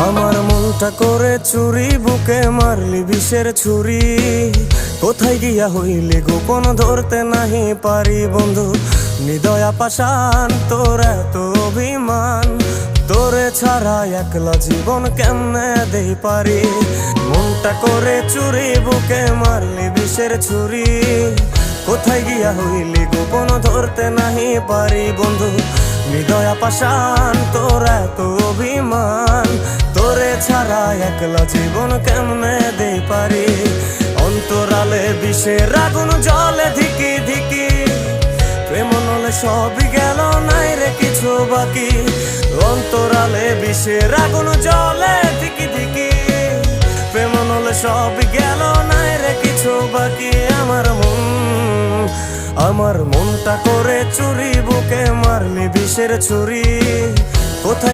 আমার মনটা করে চুরি, বুকে মারলি বিষের ছুরি। কোথায় গিয়া হইলি গোপন ধরতে নাহি পারি বন্ধু। হৃদয়া পাষাণ তোর এত অভিমান, তোরে ছাড়া একলা জীবন কেমনে দেই পারি। মনটা করে চুরি, বুকে মারলি বিষের ছুরি। কোথায় গিয়া হইলি গোপন ধরতে নাহি পারি বন্ধু। হৃদয়া পাষাণ তোর এত অভিমান, তোরে ছাড়া একলা জীবন কেমনে দেই পারি। অন্তরালে বিষের আগুন জ্বলে ধিকি ধিকি, প্রেম নলে সবই গেল নাই রে কিছু বাকি। অন্তরালে বিষের আগুন জ্বলে ধিকি ধিকি, প্রেম নলে সবই গেল নাই রে কিছু বাকি। আমার মনটা করে চুরি, বুকে মারলি বিষের ছুরি। কোথায়